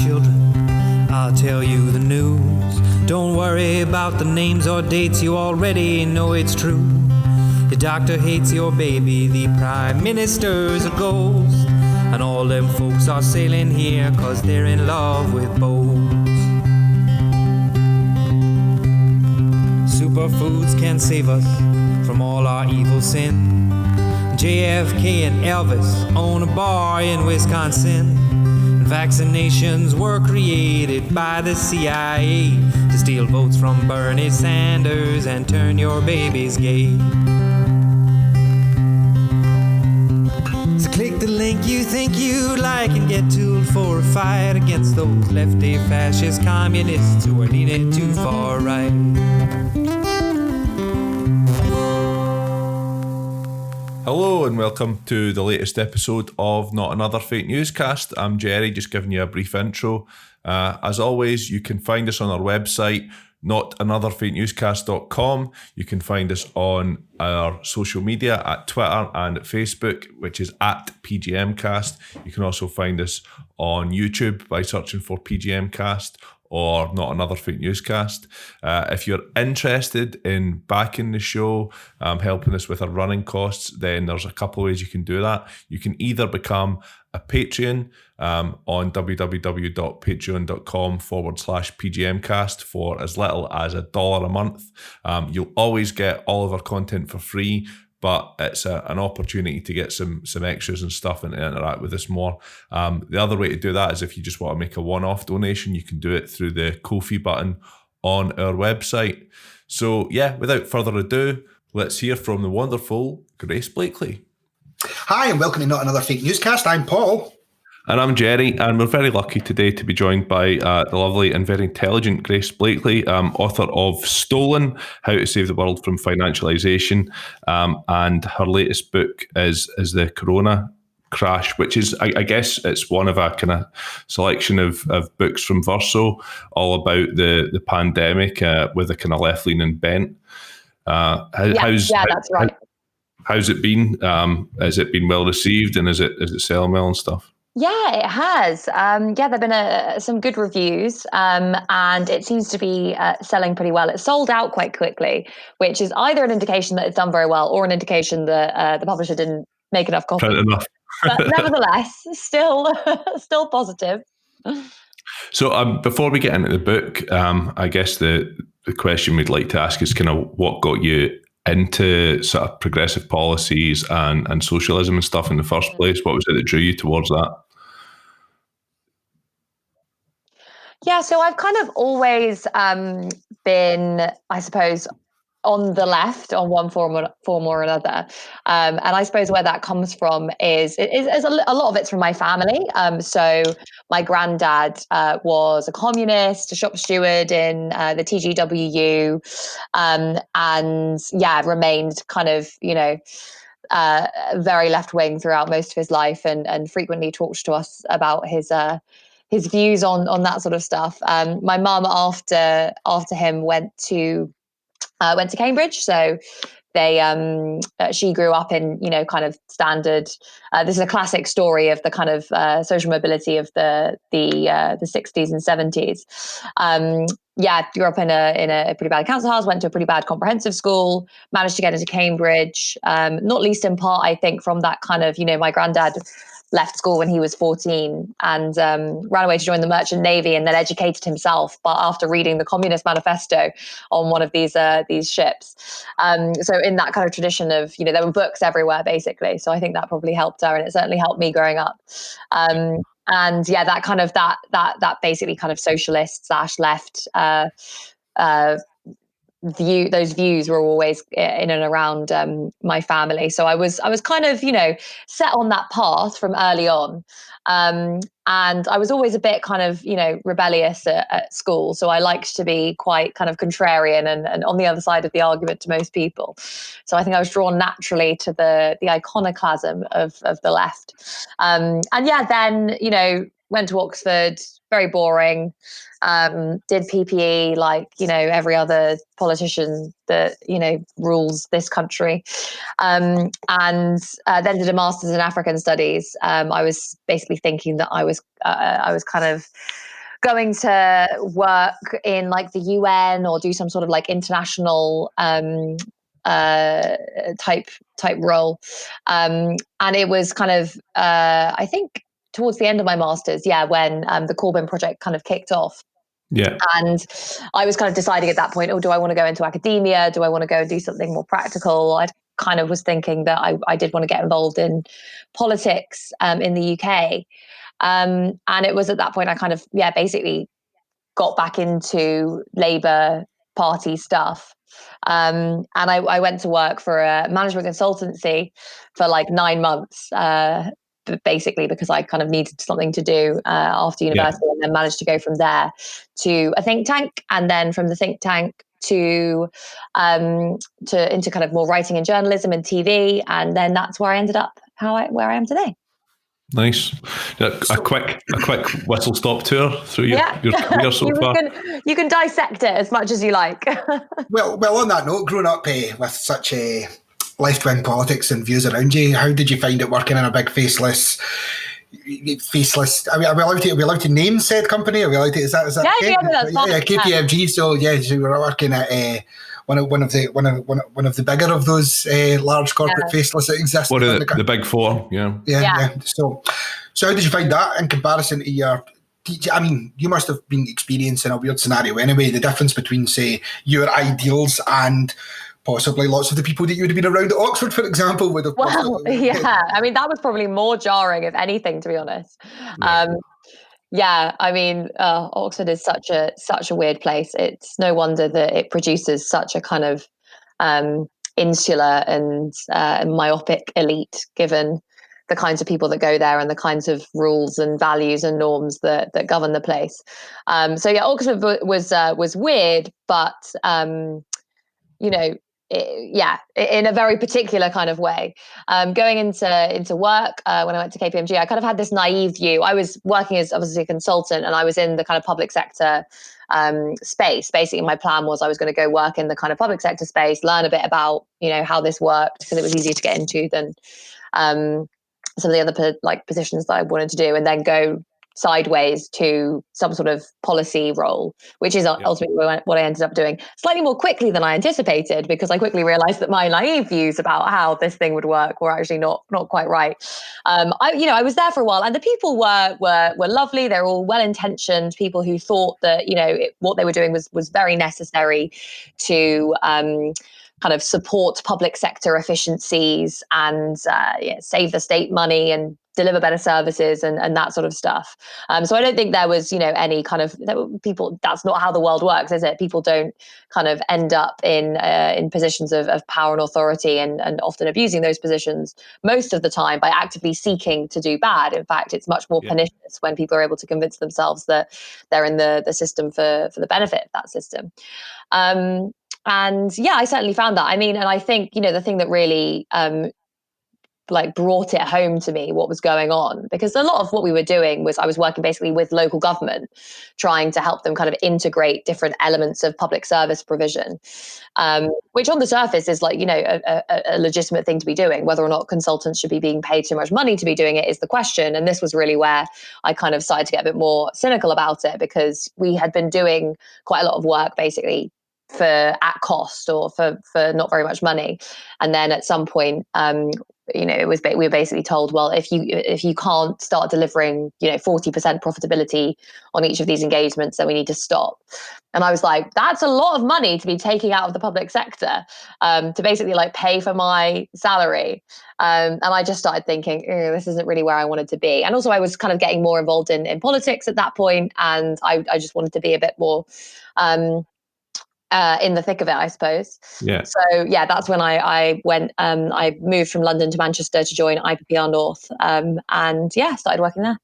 children, I'll tell you the news. Don't worry about the names or dates, you already know it's true. Your doctor hates your baby, the prime minister's a ghost, and all them folks are sailing here 'cause they're in love with boats. Superfoods can save us from all our evil sin. JFK and Elvis own a bar in Wisconsin. Vaccinations were created by the CIA to steal votes from Bernie Sanders and turn your babies gay. So click the link you think you'd like and get tooled for a fight against those lefty fascist communists who are leaning too far right. Hello and welcome to the latest episode of Not Another Fake Newscast. I'm Jerry, just giving you a brief intro. As always, you can find us on our website, notanotherfakenewscast.com. You can find us on our social media at Twitter and at Facebook, which is at PGMcast. You can also find us on YouTube by searching for PGMcast or Not Another Fake Newscast. If you're interested in backing the show, helping us with our running costs, then there's a couple of ways you can do that. You can either become a Patreon on www.patreon.com/PGMcast for as little as $1 a month. You'll always get all of our content for free, but it's an opportunity to get some extras and stuff and interact with us more. The other way to do that is if you just want to make a one-off donation, you can do it through the Ko-fi button on our website. So yeah, without further ado, let's hear from the wonderful Grace Blakeley. Hi, and welcome to Not Another Fake Newscast. I'm Paul. And I'm Jerry, and we're very lucky today to be joined by the lovely and very intelligent Grace Blakeley, author of Stolen, How to Save the World from Financialisation, and her latest book is The Corona Crash, which is, I guess, it's one of a kind of selection of books from Verso, all about the pandemic with a kind of left-leaning bent. That's right. How's it been? Has it been well received, and is it selling well and stuff? Yeah, it has. There've been some good reviews, and it seems to be selling pretty well. It sold out quite quickly, which is either an indication that it's done very well or an indication that the publisher didn't make enough copies. Enough. But nevertheless, still positive. So before we get into the book, I guess the question we'd like to ask is kind of what got you into sort of progressive policies and socialism and stuff in the first place? What was it that drew you towards that? Yeah, so I've kind of always been, I suppose, on the left on one form or another. And I suppose where that comes from is a lot of it's from my family. So my granddad was a communist, a shop steward in the TGWU, and remained kind of, very left-wing throughout most of his life and frequently talked to us about his views on that sort of stuff. My mum, after him, went to Cambridge, so she grew up in kind of standard. This is a classic story of the kind of social mobility of the 60s and 70s. Grew up in a pretty bad council house, went to a pretty bad comprehensive school, managed to get into Cambridge, not least in part, I think, from that kind of, my granddad left school when he was 14 and ran away to join the Merchant Navy and then educated himself, but after reading the Communist Manifesto on one of these ships. So in that kind of tradition of, there were books everywhere, basically. So I think that probably helped her, and it certainly helped me growing up. That kind of that basically kind of socialist / left those views were always in and around my family. So I was kind of, set on that path from early on. And I was always a bit kind of, rebellious at school. So I liked to be quite kind of contrarian and on the other side of the argument to most people. So I think I was drawn naturally to the iconoclasm of the left. Then, went to Oxford, very boring, did PPE like, every other politician that, rules this country. And then did a master's in African studies. I was basically thinking that I was kind of going to work in like the UN or do some sort of like international type role. And it was kind of, I think towards the end of my master's, when the Corbyn project kind of kicked off. Yeah. And I was kind of deciding at that point, do I want to go into academia? Do I want to go and do something more practical? I kind of was thinking that I did want to get involved in politics in the UK. And it was at that point I kind of, basically got back into Labour Party stuff. And I went to work for a management consultancy for like 9 months, basically because I kind of needed something to do after university, and then managed to go from there to a think tank, and then from the think tank to into kind of more writing and journalism and TV, and then that's where I ended up where I am today. Nice. A quick whistle stop tour through your career so far. You can dissect it as much as you like. Well, on that note, growing up with such a left-wing politics and views around you, how did you find it working in a big faceless? Are we allowed to name said company? Are we allowed to? Is that yeah, that's fine. KPMG. So you were working at one of the bigger of those large corporate faceless that exist. One of the big four. Yeah. So how did you find that in comparison to your? I mean, you must have been experiencing a weird scenario anyway. The difference between, say, your ideals and possibly lots of the people that you would have been around at Oxford, for example, would have. I mean, that was probably more jarring, if anything, to be honest. I mean, Oxford is such a weird place. It's no wonder that it produces such a kind of insular and myopic elite, given the kinds of people that go there and the kinds of rules and values and norms that govern the place. Oxford was weird, but in a very particular kind of way. Going into work, when I went to KPMG, I kind of had this naive view. I was working as obviously a consultant, and I was in the kind of public sector space. Basically, my plan was I was going to go work in the kind of public sector space, learn a bit about how this worked, because it was easier to get into than some of the other positions that I wanted to do, and then go sideways to some sort of policy role, which is ultimately what I ended up doing slightly more quickly than I anticipated, because I quickly realized that my naive views about how this thing would work were actually not quite right. I was there for a while, and the people were lovely. They're all well-intentioned people who thought that what they were doing was very necessary to kind of support public sector efficiencies and save the state money and deliver better services and that sort of stuff. So I don't think there was, any kind of people. That's not how the world works, is it? People don't kind of end up in positions of power and authority and often abusing those positions most of the time by actively seeking to do bad. In fact, it's much more pernicious when people are able to convince themselves that they're in the system for the benefit of that system. I certainly found that. I mean, and I think, the thing that really brought it home to me what was going on, because a lot of what we were doing was I was working basically with local government, trying to help them kind of integrate different elements of public service provision, which on the surface is a legitimate thing to be doing. Whether or not consultants should be being paid too much money to be doing it is the question. And this was really where I kind of started to get a bit more cynical about it, because we had been doing quite a lot of work basically at cost or for not very much money. And then at some point, we were basically told, well, if you can't start delivering 40% profitability on each of these engagements, then we need to stop. And I was like, that's a lot of money to be taking out of the public sector to basically pay for my salary. And I just started thinking, this isn't really where I wanted to be. And also I was kind of getting more involved in politics at that point, and I just wanted to be a bit more in the thick of it, I suppose. Yeah. So that's when I went. I moved from London to Manchester to join IPPR North, and started working there.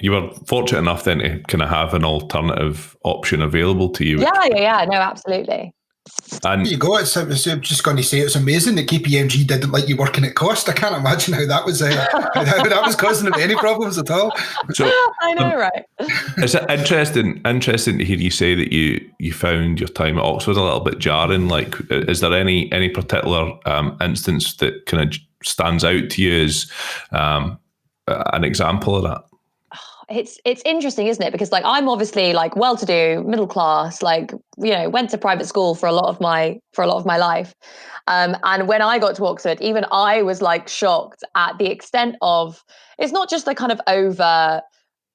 You were fortunate enough then to kind of have an alternative option available to you. Yeah. No, absolutely. And there you go. I'm just going to say it's amazing that KPMG didn't like you working at cost. I can't imagine how that was that was causing them any problems at all. So I know, right? It's interesting to hear you say that you found your time at Oxford a little bit jarring. Is there any particular instance that kind of stands out to you as an example of that? it's interesting, isn't it? Because like I'm obviously like well-to-do, middle class, like went to private school for a lot of my life, and when I got to Oxford, even I was like shocked at the extent of it's not just the kind of over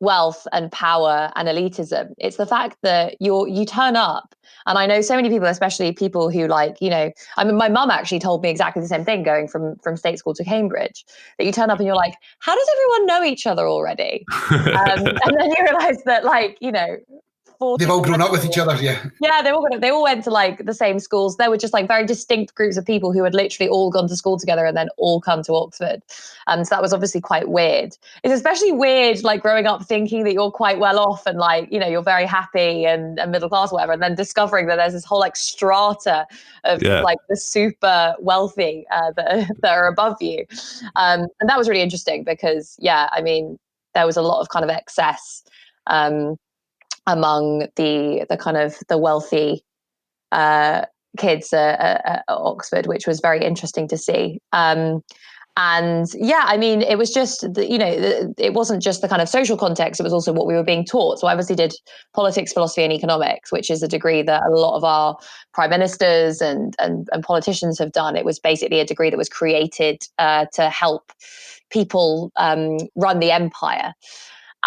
wealth and power and elitism. It's the fact that you turn up, and I know so many people, especially people who like I mean, my mum actually told me exactly the same thing going from state school to Cambridge, that you turn up and you're like, how does everyone know each other already? And then you realize that like 40, They've all grown up with each other, yeah. Yeah, they all went to like the same schools. There were just like very distinct groups of people who had literally all gone to school together and then all come to Oxford. So that was obviously quite weird. It's especially weird like growing up thinking that you're quite well off and like, you're very happy and middle class, or whatever, and then discovering that there's this whole like strata of like the super wealthy that are above you. And that was really interesting because, I mean, there was a lot of kind of excess among the kind of the wealthy kids at Oxford, which was very interesting to see. And I mean, it was just it wasn't just the kind of social context; it was also what we were being taught. So I obviously did politics, philosophy, and economics, which is a degree that a lot of our prime ministers and politicians have done. It was basically a degree that was created to help people run the empire.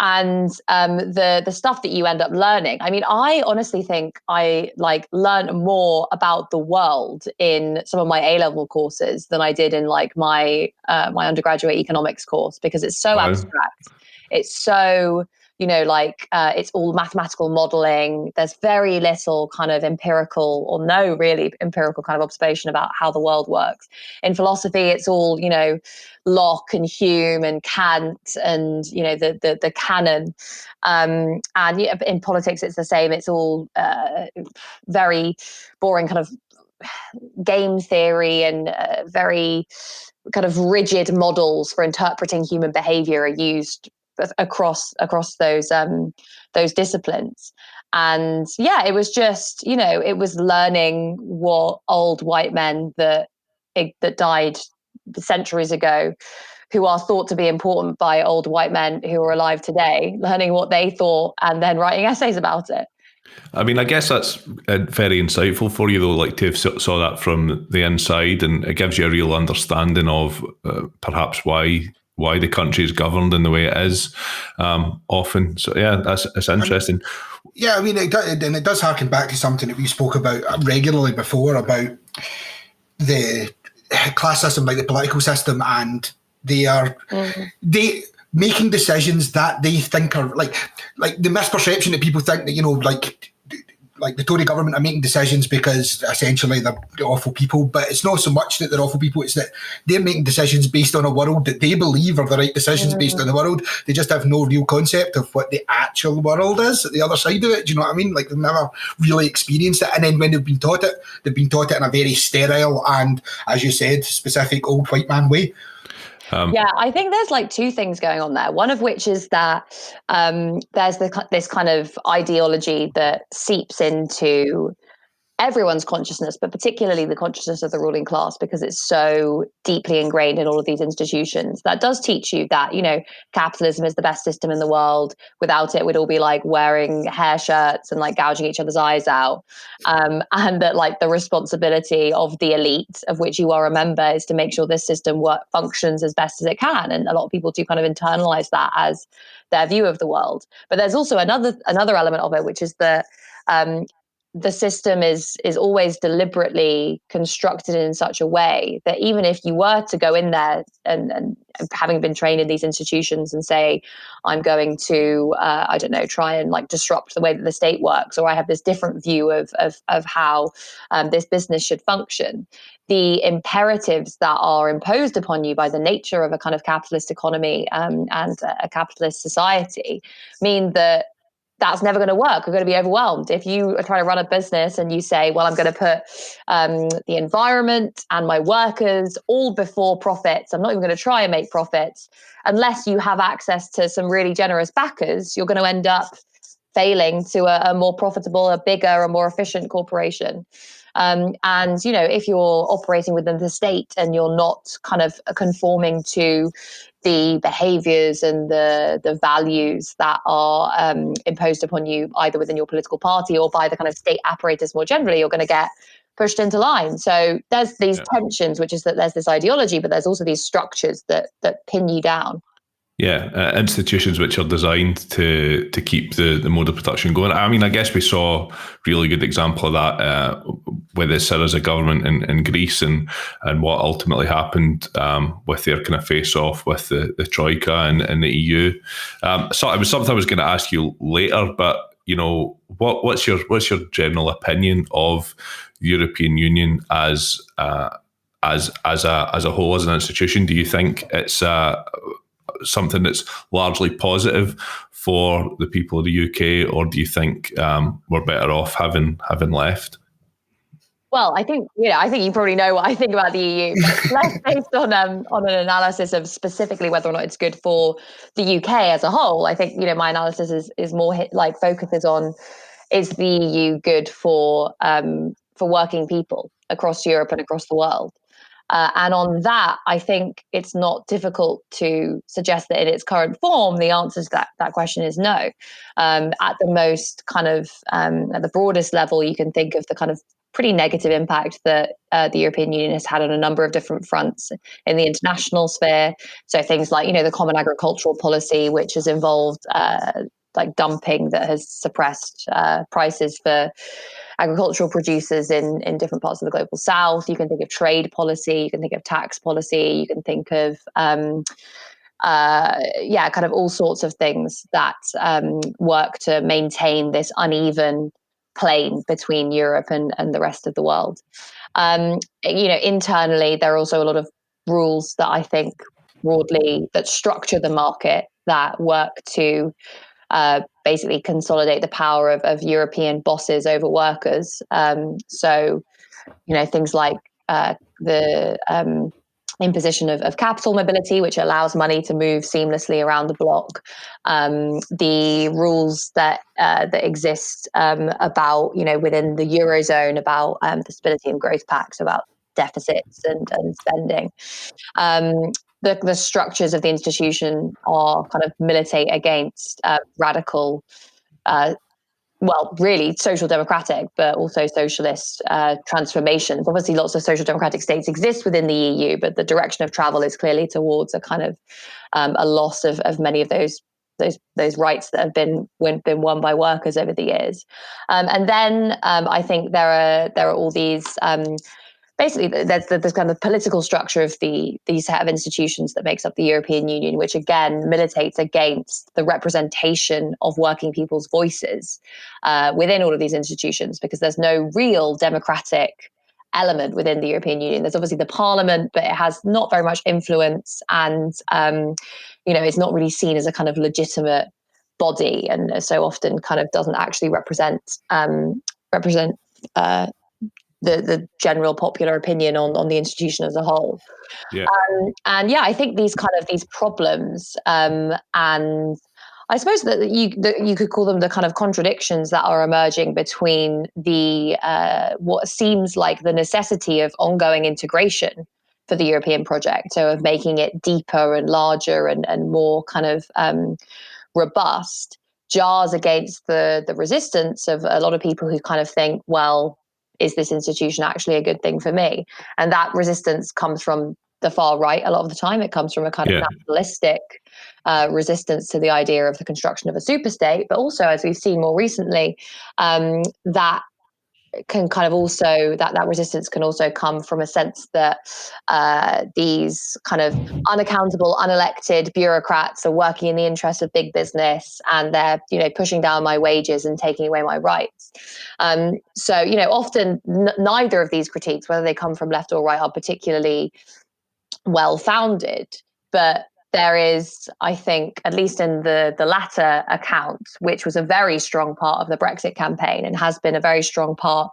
And the stuff that you end up learning, I mean, I honestly think I like learned more about the world in some of my A-level courses than I did in like my undergraduate economics course, because it's so abstract. It's so it's all mathematical modeling. There's very little kind of empirical, or no really empirical kind of observation about how the world works. In philosophy, it's all Locke and Hume and Kant and the canon. And in politics, it's the same. It's all very boring kind of game theory, and very kind of rigid models for interpreting human behavior are used across those disciplines. And it was just it was learning what old white men that died centuries ago, who are thought to be important by old white men who are alive today, learning what they thought and then writing essays about it. I mean, I guess that's very insightful for you, though, like to have saw that from the inside, and it gives you a real understanding of perhaps why the country is governed in the way it is often. So it's interesting. I mean, it does harken back to something that we spoke about regularly before, about the class system, like the political system, and they making decisions that they think are like the misperception that people think that like the Tory government are making decisions because essentially they're awful people, but it's not so much that they're awful people, it's that they're making decisions based on a world that they believe are the right decisions based on the world. They just have no real concept of what the actual world is at the other side of it. Do you know what I mean? Like, they've never really experienced it, and then when they've been taught it in a very sterile and, as you said, specific old white man way. I think there's like two things going on there. One of which is that there's this kind of ideology that seeps into everyone's consciousness, but particularly the consciousness of the ruling class, because it's so deeply ingrained in all of these institutions. That does teach you that, capitalism is the best system in the world. Without it, we'd all be like wearing hair shirts and like gouging each other's eyes out. And that like the responsibility of the elite, of which you are a member, is to make sure this system functions as best as it can. And a lot of people do kind of internalize that as their view of the world. But there's also another element of it, which is that the system is always deliberately constructed in such a way that even if you were to go in there and having been trained in these institutions and say, I'm going to, I don't know, try and like disrupt the way that the state works, or I have this different view of how this business should function, the imperatives that are imposed upon you by the nature of a kind of capitalist economy and a capitalist society mean that that's never going to work. We're going to be overwhelmed. If you are trying to run a business and you say, well, I'm going to put the environment and my workers all before profits, I'm not even going to try and make profits, unless you have access to some really generous backers, you're going to end up failing to a more profitable, a bigger, a more efficient corporation. And, you know, if you're operating within the state and you're not kind of conforming to the behaviors and the values that are imposed upon you, either within your political party or by the kind of state apparatus more generally, you're going to get pushed into line. So there's these tensions, which is that there's this ideology, but there's also these structures that pin you down. Yeah, institutions which are designed to keep the mode of production going. I mean, I guess we saw a really good example of that with the Syriza government in Greece and what ultimately happened with their kind of face-off with the Troika and the EU. So it was something I was going to ask you later, but you know, what's your general opinion of the European Union as a whole, as an institution? Do you think it's something that's largely positive for the people of the UK, or do you think we're better off having left? Well, I think you probably know what I think about the EU, but less based on an analysis of specifically whether or not it's good for the UK as a whole. I think, you know, my analysis is more focuses on, is the EU good for working people across Europe and across the world? And on that, I think it's not difficult to suggest that in its current form, the answer to that question is no. At the most kind of, at the broadest level, you can think of the kind of pretty negative impact that the European Union has had on a number of different fronts in the international sphere. So things like, you know, the common agricultural policy, which has involved like dumping that has suppressed prices for agricultural producers in different parts of the global south. You can think of trade policy, you can think of tax policy, you can think of kind of all sorts of things that work to maintain this uneven plane between Europe and the rest of the world. You know, internally, there are also a lot of rules that I think broadly that structure the market that work to basically consolidate the power of European bosses over workers. So, you know, things like the imposition of capital mobility, which allows money to move seamlessly around the bloc. The rules that exist about, you know, within the Eurozone about the Stability and Growth Pact, about deficits and spending. The structures of the institution are kind of militate against radical, really social democratic, but also socialist transformations. Obviously, lots of social democratic states exist within the EU, but the direction of travel is clearly towards a kind of a loss of many of those rights that have been won by workers over the years. And then I think there are all these. Basically, there's kind of political structure of these set of institutions that makes up the European Union, which again militates against the representation of working people's voices within all of these institutions, because there's no real democratic element within the European Union. There's obviously the Parliament, but it has not very much influence, and you know, it's not really seen as a kind of legitimate body, and so often kind of doesn't actually represent the general popular opinion on the institution as a whole. Yeah. And I think these problems, and I suppose that you could call them the kind of contradictions that are emerging between the what seems like the necessity of ongoing integration for the European project, so of making it deeper and larger and more kind of robust, jars against the resistance of a lot of people who kind of think, well, is this institution actually a good thing for me? And that resistance comes from the far right a lot of the time. It comes from a kind of nationalistic resistance to the idea of the construction of a superstate, but also, as we've seen more recently, that can kind of also that resistance can also come from a sense that these kind of unaccountable, unelected bureaucrats are working in the interest of big business, and they're, you know, pushing down my wages and taking away my rights. So, you know, often neither of these critiques, whether they come from left or right, are particularly well founded, but there is, I think, at least in the latter account, which was a very strong part of the Brexit campaign and has been a very strong part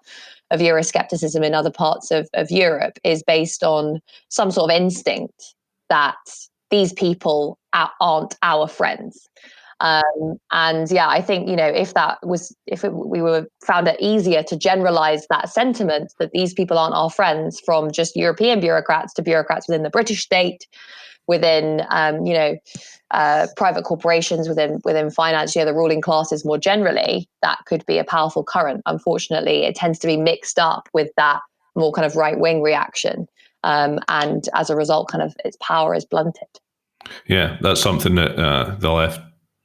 of Euroscepticism in other parts of Europe, is based on some sort of instinct that these people aren't our friends. And yeah, I think, we were found it easier to generalize that sentiment that these people aren't our friends from just European bureaucrats to bureaucrats within the British state, within private corporations, within finance, the ruling classes more generally, that could be a powerful current. Unfortunately, it tends to be mixed up with that more kind of right-wing reaction, and as a result, kind of its power is blunted. Yeah, that's something that the left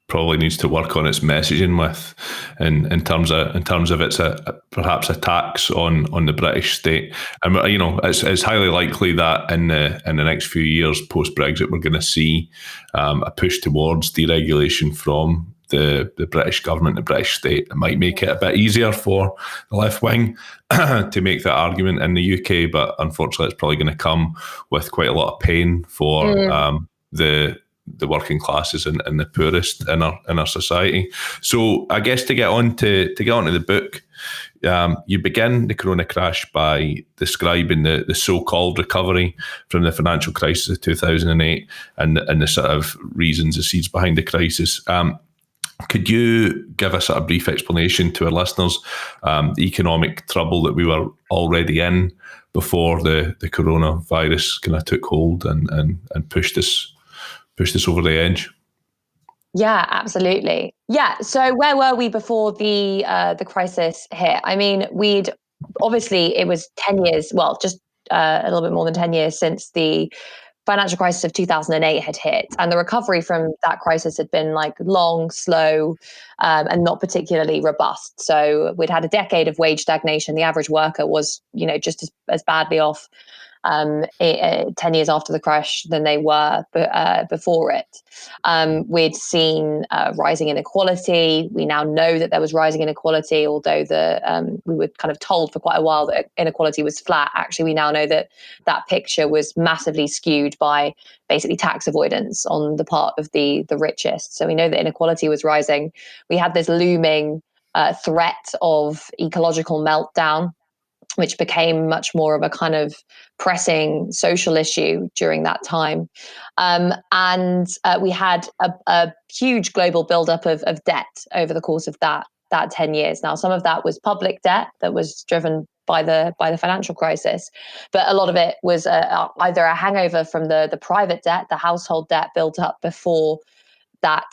probably needs to work on its messaging with, in terms of its perhaps attacks on the British state. And it's highly likely that in the next few years post Brexit, we're going to see a push towards deregulation from the British government, the British state. It might make it a bit easier for the left wing to make that argument in the UK, but unfortunately, it's probably going to come with quite a lot of pain for the working classes and the poorest in our society. So I guess to get on to the book, you begin the Corona crash by describing the so-called recovery from the financial crisis of 2008 and the sort of reasons, the seeds behind the crisis. Could you give a sort of brief explanation to our listeners, the economic trouble that we were already in before the coronavirus kind of took hold and pushed us over the edge? Yeah, absolutely. Yeah. So where were we before the crisis hit? I mean, it was 10 years, well, just a little bit more than 10 years since the financial crisis of 2008 had hit, and the recovery from that crisis had been like long, slow, and not particularly robust. So we'd had a decade of wage stagnation. The average worker was, just as badly off 10 years after the crash than they were before it. We'd seen rising inequality. We now know that there was rising inequality, although we were kind of told for quite a while that inequality was flat. Actually, we now know that picture was massively skewed by basically tax avoidance on the part of the richest. So we know that inequality was rising. We had this looming threat of ecological meltdown, which became much more of a kind of pressing social issue during that time. And we had a huge global buildup of debt over the course of that 10 years. Now, some of that was public debt that was driven by the financial crisis, but a lot of it was either a hangover from the private debt, the household debt built up before that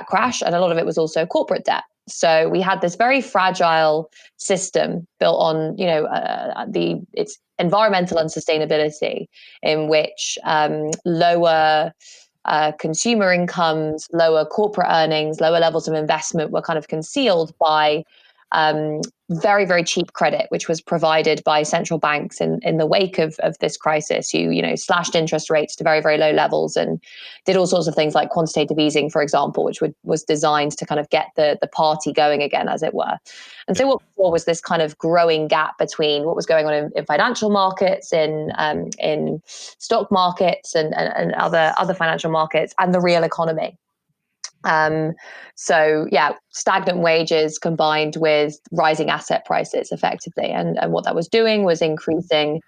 crash, and a lot of it was also corporate debt. So we had this very fragile system built on, its environmental unsustainability, in which lower consumer incomes, lower corporate earnings, lower levels of investment were kind of concealed by very, very cheap credit, which was provided by central banks in the wake of this crisis, who, slashed interest rates to very, very low levels and did all sorts of things like quantitative easing, for example, which was designed to kind of get the party going again, as it were. And so what was this kind of growing gap between what was going on in financial markets, in stock markets and other financial markets, and the real economy. Stagnant wages combined with rising asset prices effectively. And what that was doing was increasing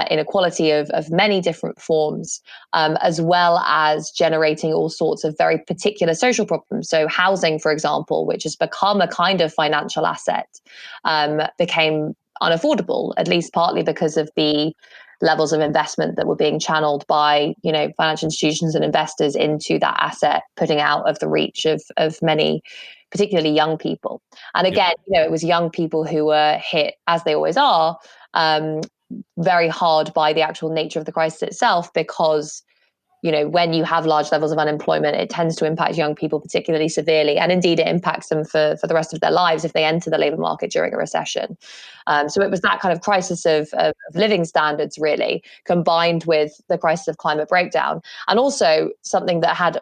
inequality of many different forms, as well as generating all sorts of very particular social problems. So housing, for example, which has become a kind of financial asset, became unaffordable, at least partly because of the levels of investment that were being channeled by, financial institutions and investors into that asset, putting out of the reach of many, particularly young people. And again, it was young people who were hit, as they always are, very hard by the actual nature of the crisis itself, because when you have large levels of unemployment, it tends to impact young people particularly severely. And indeed, it impacts them for the rest of their lives if they enter the labour market during a recession. So it was that kind of crisis of living standards, really, combined with the crisis of climate breakdown. And also something that had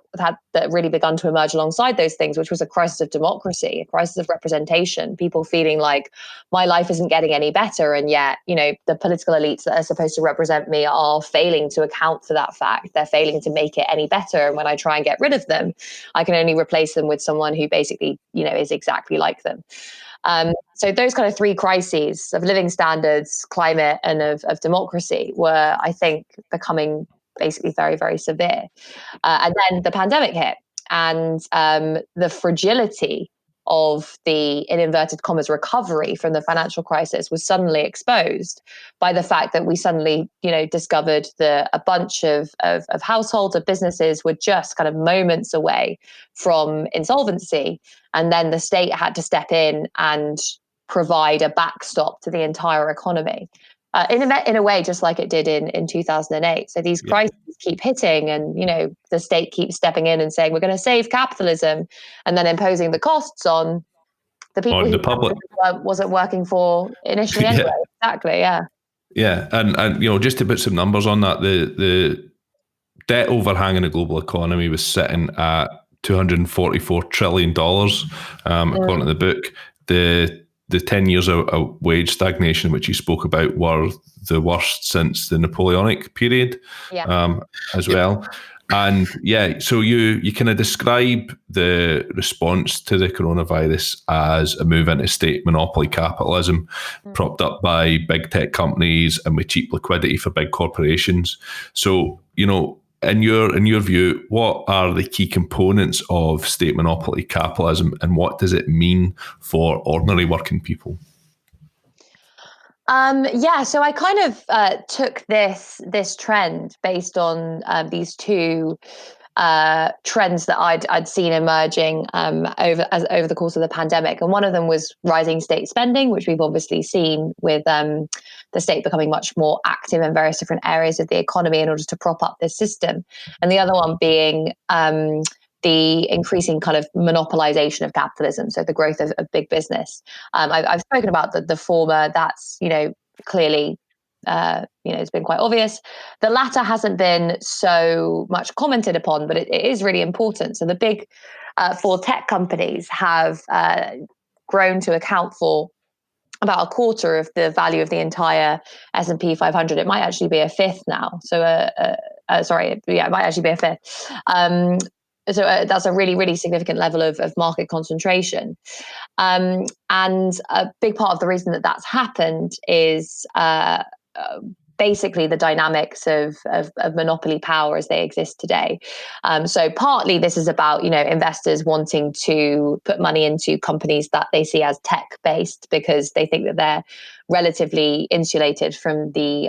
really begun to emerge alongside those things, which was a crisis of democracy, a crisis of representation, people feeling like my life isn't getting any better. And yet, the political elites that are supposed to represent me are failing to account for that fact. They're failing to make it any better. And when I try and get rid of them, I can only replace them with someone who basically, is exactly like them. So those kind of three crises of living standards, climate, and of democracy were, I think, becoming basically very, very severe. And then the pandemic hit. and the fragility of the, in inverted commas, recovery from the financial crisis was suddenly exposed by the fact that we suddenly, discovered that a bunch of households, of businesses, were just kind of moments away from insolvency. And then the state had to step in and provide a backstop to the entire economy. In a way, just like it did in 2008. So these crises keep hitting, and the state keeps stepping in and saying, we're going to save capitalism, and then imposing the costs on the people on who the public wasn't working for initially anyway. Exactly, yeah. Yeah, and just to put some numbers on that, the debt overhang in the global economy was sitting at $244 trillion, according to the book. The 10 years of wage stagnation, which you spoke about, were the worst since the Napoleonic period, as well. And so you kind of describe the response to the coronavirus as a move into state monopoly capitalism, propped up by big tech companies and with cheap liquidity for big corporations. So, in your view, what are the key components of state monopoly capitalism, and what does it mean for ordinary working people? So I kind of took this trend based on these two trends that I'd seen emerging over the course of the pandemic, and one of them was rising state spending, which we've obviously seen with the state becoming much more active in various different areas of the economy in order to prop up this system, and the other one being the increasing kind of monopolization of capitalism, so the growth of big business. I've spoken about the former. That's clearly. It's been quite obvious. The latter hasn't been so much commented upon, but it is really important. So the big four tech companies have grown to account for about a quarter of the value of the entire S&P 500. It might actually be a fifth now. So, it might actually be a fifth. So that's a really, really significant level of market concentration. And a big part of the reason that that's happened is basically the dynamics of monopoly power as they exist today. So partly this is about, investors wanting to put money into companies that they see as tech-based because they think that they're relatively insulated from the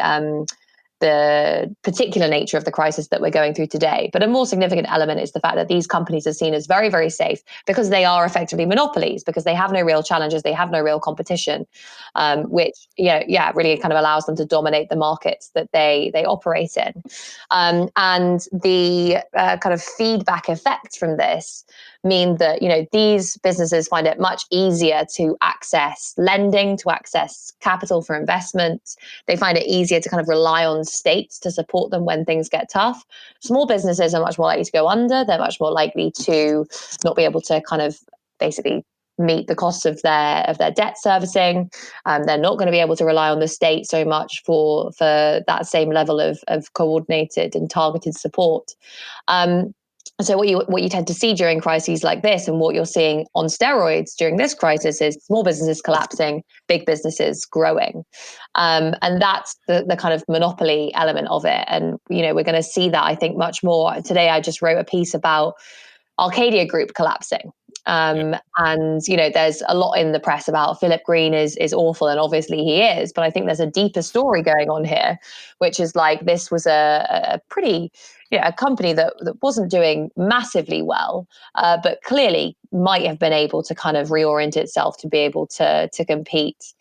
particular nature of the crisis that we're going through today. But a more significant element is the fact that these companies are seen as very, very safe because they are effectively monopolies, because they have no real challenges, they have no real competition, which, really kind of allows them to dominate the markets that they operate in. And the kind of feedback effects from this mean that, these businesses find it much easier to access lending, to access capital for investment. They find it easier to kind of rely on states to support them when things get tough. Small businesses are much more likely to go under. They're much more likely to not be able to kind of basically meet the costs of their debt servicing. They're not going to be able to rely on the state so much for that same level of coordinated and targeted support. So what you tend to see during crises like this, and what you're seeing on steroids during this crisis, is small businesses collapsing, big businesses growing. And that's the kind of monopoly element of it. And, we're going to see that, I think, much more. Today, I just wrote a piece about Arcadia Group collapsing. And, there's a lot in the press about Philip Green is awful, and obviously he is. But I think there's a deeper story going on here, which is like this was a pretty, a company that wasn't doing massively well, but clearly might have been able to kind of reorient itself to be able to compete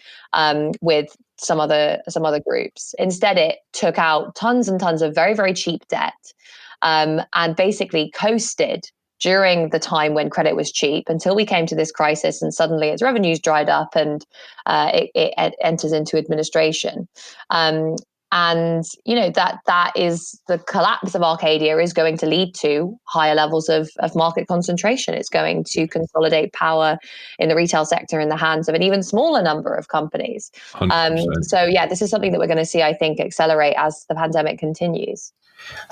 with some other groups. Instead, it took out tons and tons of very, very cheap debt, and basically coasted during the time when credit was cheap until we came to this crisis, and suddenly its revenues dried up and it enters into administration. And that is the collapse of Arcadia is going to lead to higher levels of market concentration. It's going to consolidate power in the retail sector in the hands of an even smaller number of companies. This is something that we're going to see, I think, accelerate as the pandemic continues.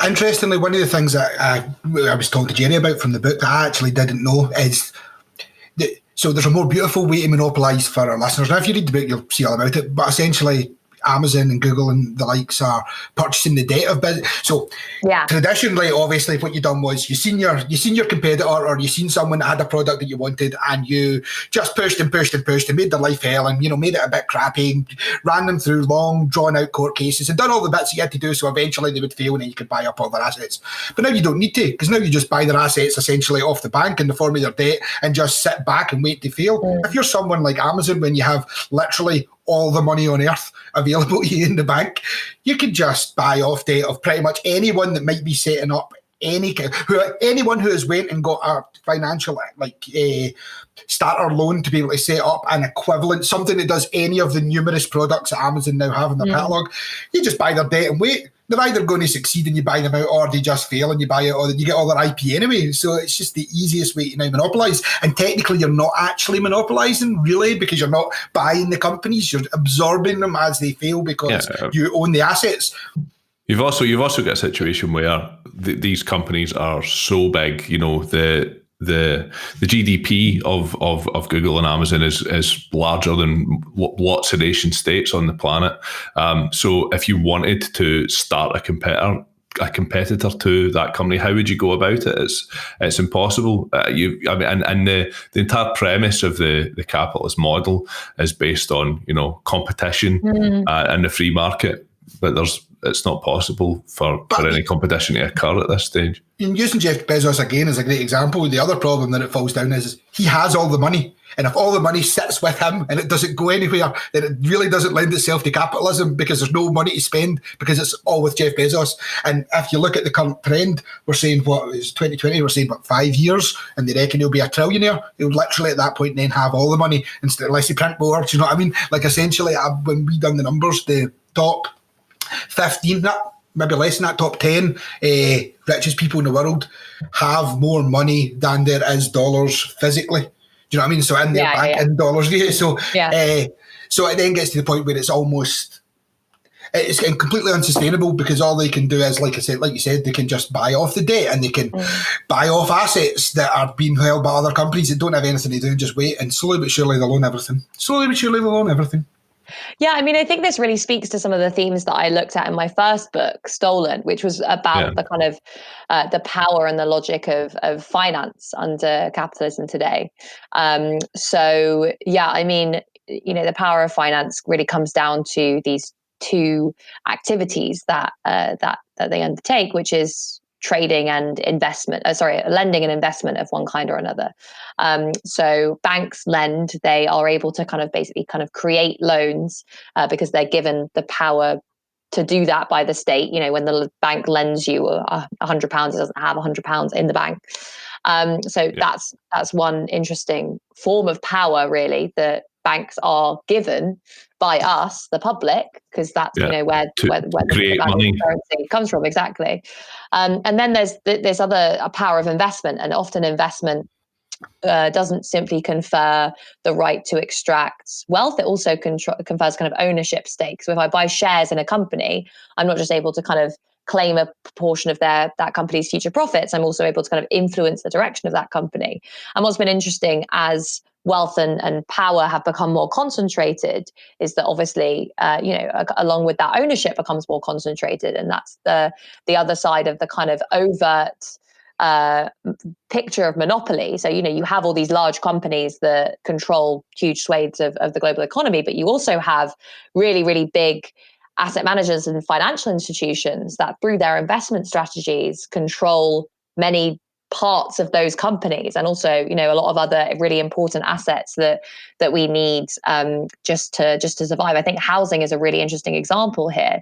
Interestingly, one of the things that I was talking to Jerry about from the book that I actually didn't know is so there's a more beautiful way to monopolise for our listeners. Now, if you read the book, you'll see all about it. But essentially, Amazon and Google and the likes are purchasing the debt of business. So traditionally, obviously, what you done was you seen your competitor, or you seen someone that had a product that you wanted, and you just pushed and made their life hell, and made it a bit crappy, and ran them through long, drawn out court cases, and done all the bits you had to do. So eventually they would fail, and then you could buy up all their assets. But now you don't need to, because now you just buy their assets essentially off the bank in the form of their debt, and just sit back and wait to fail. If you're someone like Amazon, when you have literally all the money on earth available to you in the bank, you could just buy off debt of pretty much anyone that might be setting up anyone who has went and got a financial starter loan to be able to set up an equivalent, something that does any of the numerous products that Amazon now have in their catalogue. You just buy their debt and wait. They're either going to succeed and you buy them out, or they just fail and you buy it, or you get all their IP anyway. So it's just the easiest way to now monopolise. And technically you're not actually monopolising, really, because you're not buying the companies, you're absorbing them as they fail because you own the assets. You've also got a situation where these companies are so big, the GDP of Google and Amazon is larger than lots of nation states on the planet. So if you wanted to start a competitor to that company, how would you go about it? It's impossible. The entire premise of the capitalist model is based on competition and the free market, but it's not possible for any competition to occur at this stage. And using Jeff Bezos again as a great example, the other problem that it falls down is he has all the money. And if all the money sits with him and it doesn't go anywhere, then it really doesn't lend itself to capitalism, because there's no money to spend, because it's all with Jeff Bezos. And if you look at the current trend, we're saying, what is 2020? We're saying, 5 years? And they reckon he'll be a trillionaire. He'll literally at that point then have all the money, unless he print more. Do you know what I mean? Like, essentially, when we done the numbers, the top 15, maybe less than that, top 10 richest people in the world have more money than there is dollars physically. Do you know what I mean? So in their bank in dollars. So so it then gets to the point where it's completely unsustainable, because all they can do is, like you said, they can just buy off the debt, and they can buy off assets that are being held by other companies that don't have anything to do, and just wait, and slowly but surely they'll own everything. Yeah, I mean, I think this really speaks to some of the themes that I looked at in my first book, Stolen, which was about the kind of the power and the logic of finance under capitalism today. So, I mean, the power of finance really comes down to these two activities that they undertake, which is trading and investment, lending and investment of one kind or another. So banks lend, they are able to basically create loans because they're given the power to do that by the state. When the bank lends you £100, it doesn't have £100 in the bank. That's one interesting form of power, really, that banks are given by us, the public, because that's where the money currency comes from, exactly. And then there's this other power of investment, and often investment doesn't simply confer the right to extract wealth. It also confers ownership stakes. So if I buy shares in a company, I'm not just able to claim a proportion of that company's future profits. I'm also able to influence the direction of that company. And what's been interesting as wealth and power have become more concentrated is that obviously, along with that, ownership becomes more concentrated. And that's the other side of the overt picture of monopoly. So, you have all these large companies that control huge swathes of the global economy, but you also have really, really big asset managers and financial institutions that, through their investment strategies, control many parts of those companies, and also a lot of other really important assets that we need just to survive. I think housing is a really interesting example here.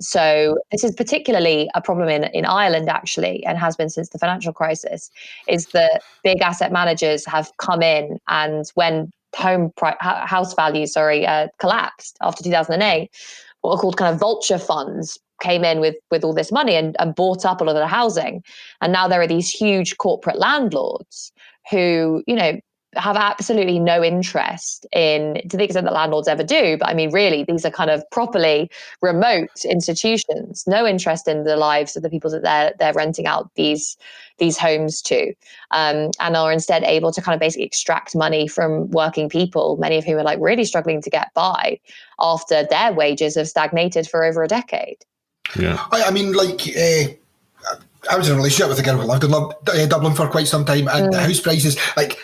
So this is particularly a problem in Ireland, actually, and has been since the financial crisis, is that big asset managers have come in, and when house values collapsed after 2008, what are called vulture funds came in with all this money and bought up a lot of the housing. And now there are these huge corporate landlords who, have absolutely no interest in, to the extent that landlords ever do, but I mean, really, these are kind of properly remote institutions, no interest in the lives of the people that they're renting out these homes to, and are instead able to kind of basically extract money from working people, many of whom are like really struggling to get by after their wages have stagnated for over a decade. Yeah. I mean, like, I was in a relationship with a girl who lived in Dublin for quite some time, and the house prices, like,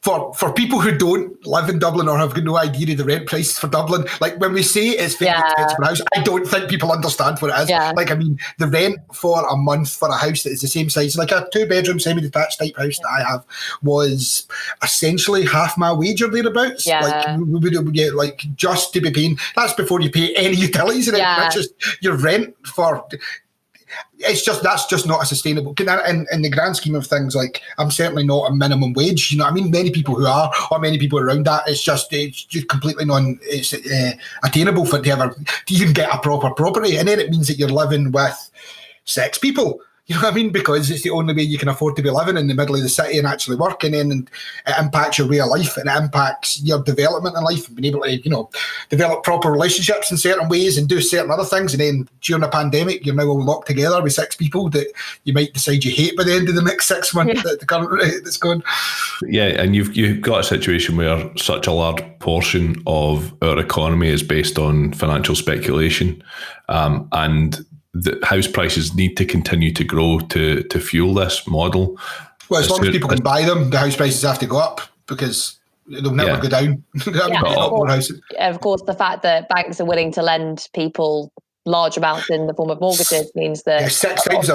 for people who don't live in Dublin or have no idea of the rent prices for Dublin, like when we say it's very expensive for a house, I don't think people understand what it is. Yeah. Like, I mean, the rent for a month for a house that is the same size, like a 2-bedroom semi-detached type house that I have, was essentially half my wage or thereabouts. Yeah. Like, we would get, like, just to be paying, that's before you pay any utilities and everything. That's just your rent for... that's just not a sustainable. In the grand scheme of things, like, I'm certainly not a minimum wage. You know what I mean? Many people who are, or many people around that, it's just completely attainable for to ever to even get a proper property. And then it means that you're living with 6 people. You know what I mean? Because it's the only way you can afford to be living in the middle of the city and actually working in, and it impacts your way of life, and it impacts your development in life and being able to, you know, develop proper relationships in certain ways and do certain other things. And then during a pandemic, you're now all locked together with 6 people that you might decide you hate by the end of the next 6 months at the current rate that's going. Yeah, and you've got a situation where such a large portion of our economy is based on financial speculation, and the house prices need to continue to grow to fuel this model. Well, as long as people can buy them, the house prices have to go up because they'll never go down. Of course, the fact that banks are willing to lend people large amounts in the form of mortgages means that 6 times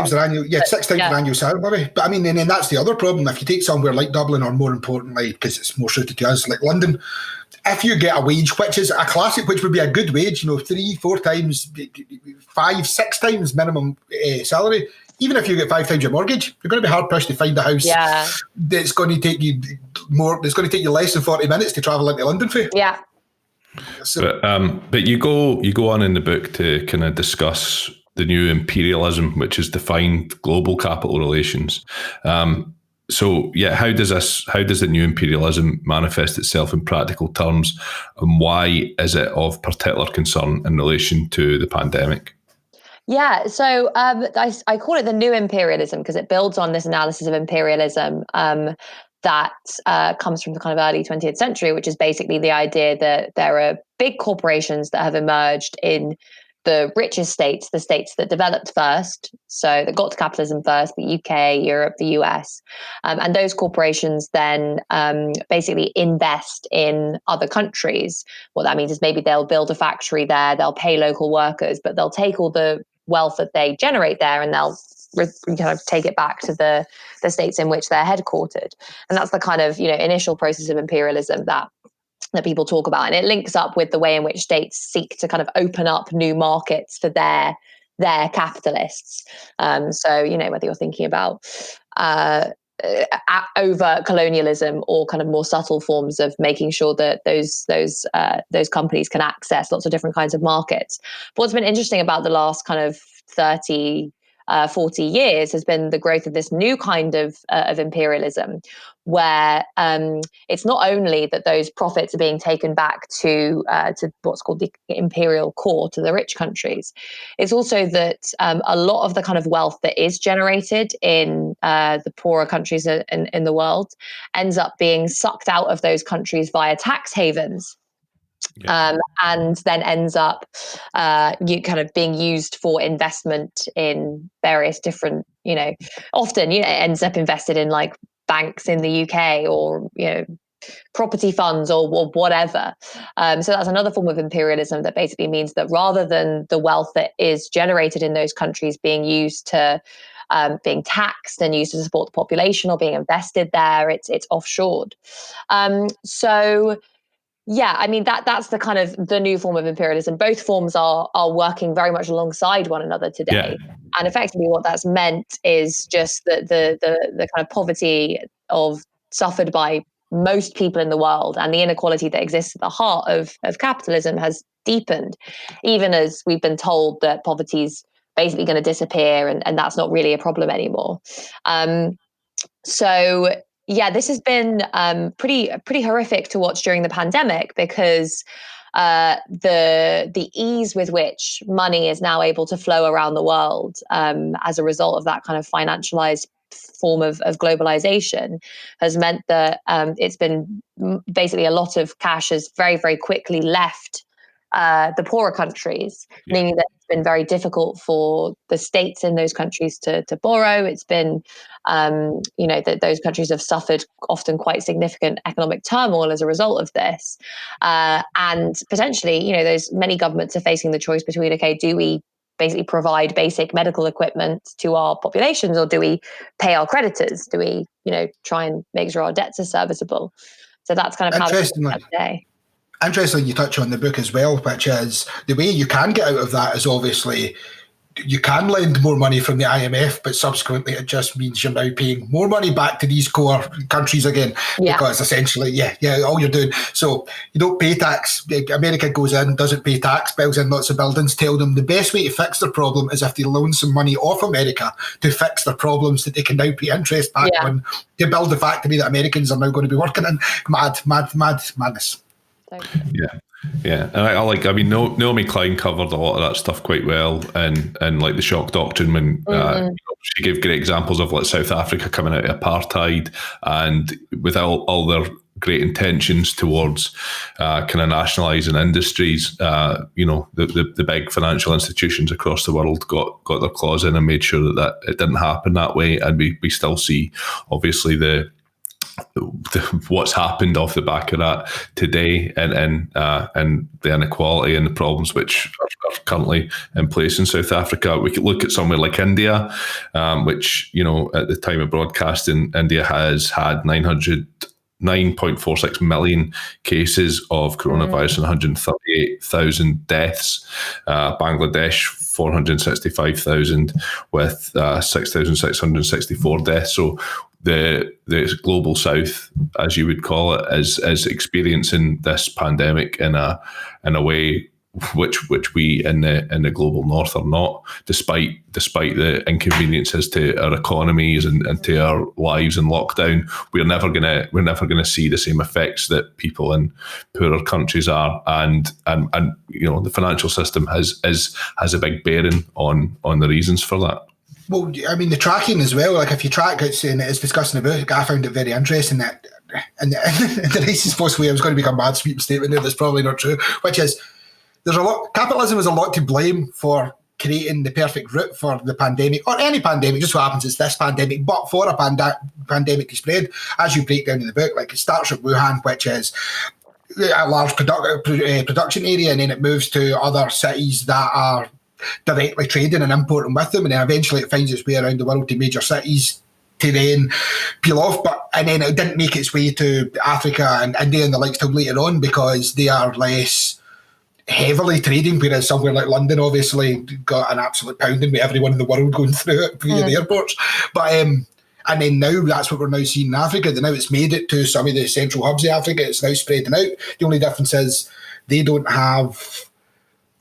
their annual, 6 times their annual salary. But I mean, and then that's the other problem. If you take somewhere like Dublin, or more importantly, because it's more suited to us, like London, if you get a wage, which is a classic, which would be a good wage, you know, 3, 4 times, 5, 6 times minimum salary, even if you get 5 times your mortgage, you're going to be hard pushed to find a house that's going to take you more. It's going to take you less than 40 minutes to travel into London for. Yeah. So, but you go on in the book to kind of discuss the new imperialism, which has defined global capital relations. So yeah, how does the new imperialism manifest itself in practical terms, and why is it of particular concern in relation to the pandemic? Yeah, so I call it the new imperialism because it builds on this analysis of imperialism that comes from the kind of early 20th century, which is basically the idea that there are big corporations that have emerged in the richest states, the states that developed first, so that got to capitalism first, the UK, Europe, the US. And those corporations then basically invest in other countries. What that means is maybe they'll build a factory there, they'll pay local workers, but they'll take all the wealth that they generate there and they'll kind of take it back to the states in which they're headquartered. And that's the kind of, initial process of imperialism that people talk about. And it links up with the way in which states seek to kind of open up new markets for their capitalists. So, whether you're thinking about overt colonialism or kind of more subtle forms of making sure that those companies can access lots of different kinds of markets. But what's been interesting about the last kind of 30, 40 years has been the growth of this new kind of imperialism, where it's not only that those profits are being taken back to what's called the imperial core, to the rich countries. It's also that a lot of the kind of wealth that is generated in the poorer countries in the world ends up being sucked out of those countries via tax havens. And then ends up kind of being used for investment in various different, often, it ends up invested in like banks in the UK or, property funds or whatever. So that's another form of imperialism that basically means that rather than the wealth that is generated in those countries being used to being taxed and used to support the population or being invested there, it's offshored. Yeah, I mean, that's the kind of the new form of imperialism. Both forms are working very much alongside one another today. Yeah. And effectively what that's meant is just that the kind of poverty suffered by most people in the world and the inequality that exists at the heart of capitalism has deepened, even as we've been told that poverty's basically going to disappear and that's not really a problem anymore. So Yeah, this has been pretty horrific to watch during the pandemic, because the ease with which money is now able to flow around the world as a result of that kind of financialized form of globalization has meant that it's been basically a lot of cash has very, very quickly left the poorer countries, meaning that it's been very difficult for the states in those countries to borrow. It's been, that those countries have suffered often quite significant economic turmoil as a result of this. And potentially, those many governments are facing the choice between, okay, do we basically provide basic medical equipment to our populations, or do we pay our creditors? Do we, try and make sure our debts are serviceable? So that's kind of how it's today. Interestingly, you touch on the book as well, which is the way you can get out of that is obviously you can lend more money from the IMF, but subsequently it just means you're now paying more money back to these core countries again, because essentially, all you're doing. So you don't pay tax. America goes in, doesn't pay tax, builds in lots of buildings, tell them the best way to fix their problem is if they loan some money off America to fix their problems that they can now pay interest back on to build the factory that Americans are now going to be working in. Madness. Yeah, and Naomi Klein covered a lot of that stuff quite well, and like the shock doctrine when she gave great examples of like South Africa coming out of apartheid, and with all their great intentions towards kind of nationalising industries, the big financial institutions across the world got their claws in and made sure that it didn't happen that way, and we still see obviously the what's happened off the back of that today, and the inequality and the problems which are currently in place in South Africa. We could look at somewhere like India, which at the time of broadcasting, India has had 9.46 million cases of coronavirus and 138,000 deaths. Bangladesh, 465,000 with 6,664 deaths. So the global south, as you would call it, is experiencing this pandemic in a way which we in the global north are not, despite the inconveniences to our economies and to our lives in lockdown. We're never gonna see the same effects that people in poorer countries are, and the financial system has a big bearing on the reasons for that. Well, I mean, the tracking as well, like if you track it, and it's discussed in the book, I found it very interesting that, in the nicest possible way, I was going to make a mad sweep statement there that's probably not true, which is, capitalism is a lot to blame for creating the perfect route for the pandemic, or any pandemic. Just what happens is this pandemic, but for a pandemic to spread, as you break down in the book, like it starts with Wuhan, which is a large production area, and then it moves to other cities that are directly trading and importing with them, and then eventually it finds its way around the world to major cities to then peel off. And then it didn't make its way to Africa and India and the likes till later on, because they are less heavily trading, whereas somewhere like London obviously got an absolute pounding with everyone in the world going through it via the airports. But and then now that's what we're now seeing in Africa. Now it's made it to some of the central hubs of Africa. It's now spreading out. The only difference is they don't have,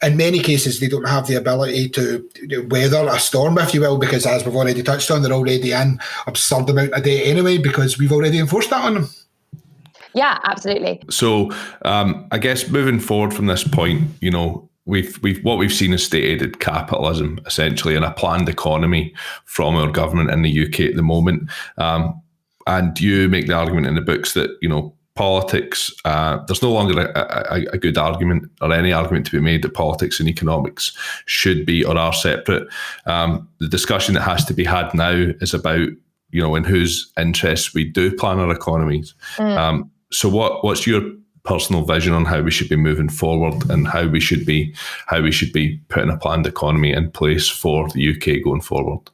in many cases, they don't have the ability to weather a storm, if you will, because as we've already touched on, they're already in absurd amount of debt anyway, because we've already enforced that on them. Yeah, absolutely. So I guess moving forward from this point, we've seen is state-aided capitalism, essentially, and a planned economy from our government in the UK at the moment. And you make the argument in the books that, politics, there's no longer a good argument or any argument to be made that politics and economics should be or are separate. The discussion that has to be had now is about, in whose interests we do plan our economies. So what's your personal vision on how we should be moving forward, and how we should be putting a planned economy in place for the UK going forward?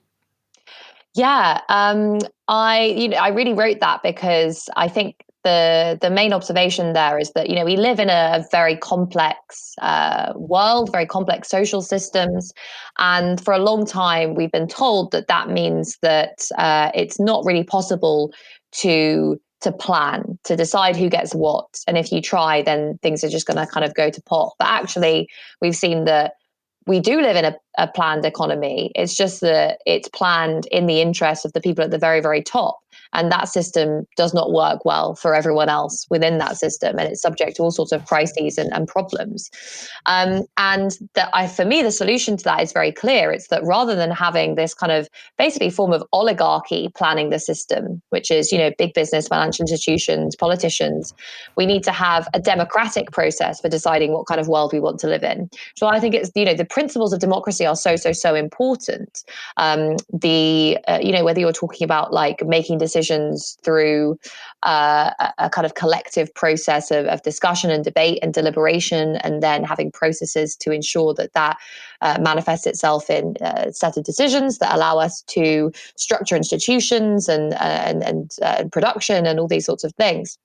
Yeah, I really wrote that because I think the main observation there is that, we live in a very complex world, very complex social systems. And for a long time, we've been told that means that it's not really possible to plan, to decide who gets what. And if you try, then things are just going to kind of go to pot. But actually, we've seen that we do live in a planned economy. It's just that it's planned in the interest of the people at the very, very top. and that system does not work well for everyone else within that system, and it's subject to all sorts of crises and problems. And for me, the solution to that is very clear. It's that rather than having this kind of basically form of oligarchy planning the system, which is, big business, financial institutions, politicians, we need to have a democratic process for deciding what kind of world we want to live in. So I think it's, the principles of democracy are so important. Whether you're talking about like making decisions through a kind of collective process of discussion and debate and deliberation, and then having processes to ensure that manifests itself in a set of decisions that allow us to structure institutions and production and all these sorts of things.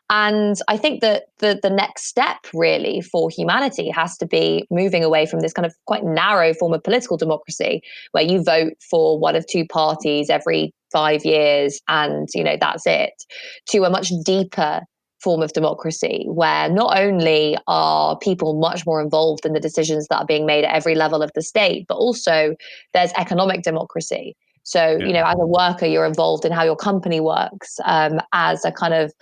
And I think that the next step really for humanity has to be moving away from this kind of quite narrow form of political democracy where you vote for one of two parties every 5 years and, that's it, to a much deeper form of democracy where not only are people much more involved in the decisions that are being made at every level of the state, but also there's economic democracy. So, as a worker, you're involved in how your company works. As a kind of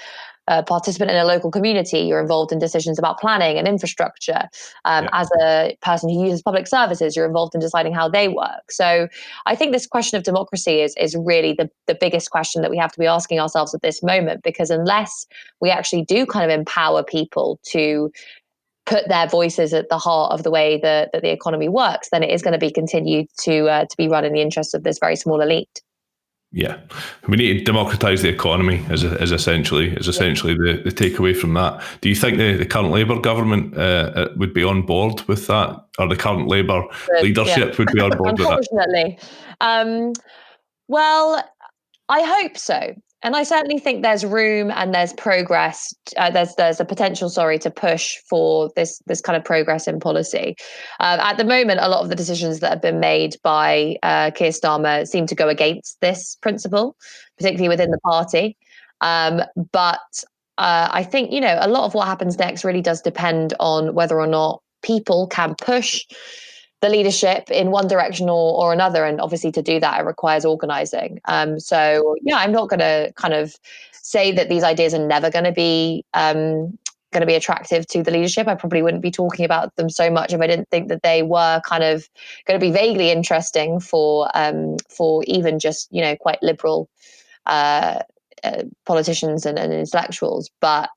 participant in a local community, you're involved in decisions about planning and infrastructure. As a person who uses public services, you're involved in deciding how they work. So I think this question of democracy is really the biggest question that we have to be asking ourselves at this moment, because unless we actually do kind of empower people to put their voices at the heart of the way that the economy works, then it is going to be continued to be run in the interests of this very small elite. Yeah, we need to democratise the economy is essentially the takeaway from that. Do you think the current Labour government would be on board with that, or the current Labour leadership would be on board with that? Unfortunately, well, I hope so. And I certainly think there's room and there's progress. There's a potential, to push for this kind of progress in policy. At the moment, a lot of the decisions that have been made by Keir Starmer seem to go against this principle, particularly within the party. But I think, a lot of what happens next really does depend on whether or not people can push the leadership in one direction or another. And obviously to do that, it requires organizing. I'm not going to kind of say that these ideas are never going to be attractive to the leadership. I probably wouldn't be talking about them so much if I didn't think that they were kind of going to be vaguely interesting for even just, quite liberal politicians and intellectuals. But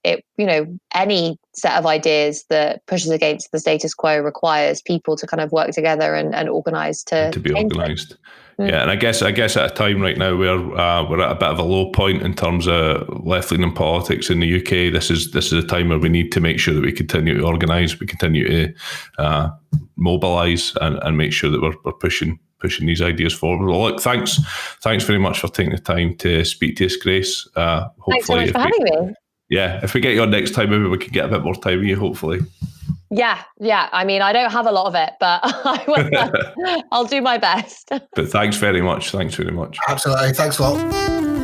any set of ideas that pushes against the status quo requires people to kind of work together and organize to be organized. Yeah, and I guess at a time right now where we're at a bit of a low point in terms of left-leaning politics in the UK, this is a time where we need to make sure that we continue to organise, we continue to mobilise and make sure that we're pushing these ideas forward. Well, look, thanks very much for taking the time to speak to us, Grace. Thanks so much for having me. Yeah, if we get you on next time, maybe we can get a bit more time with you, hopefully. Yeah. I mean, I don't have a lot of it, but I'll do my best. But thanks very much. Absolutely. Thanks a lot.